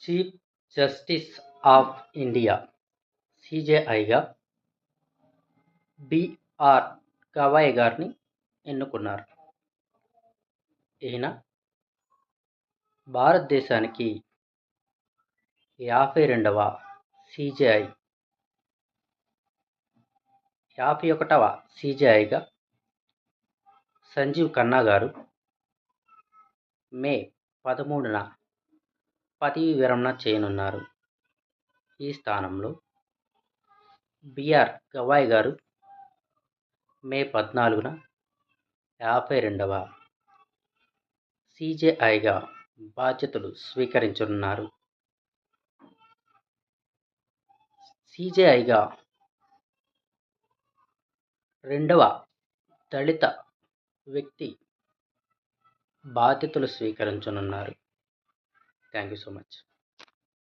Chief justice of India సిజేఐగా BR Gavai గారిని ఎన్నుకున్నారు. ఈయన భారతదేశానికి 52వ సిజేఐ 51వ సిజేఐగా సంజీవ్ ఖన్నా గారు మే 13న పదవీ విరమణ చేయనున్నారు. ఈ స్థానంలో బిఆర్ గవాయ్ గారు మే 14న 52వ సిజేఐగా బాధ్యతలు స్వీకరించనున్నారు. సిజేఐగా రెండవ దళిత వ్యక్తి బాధ్యతలు స్వీకరించనున్నారు. Thank you so much.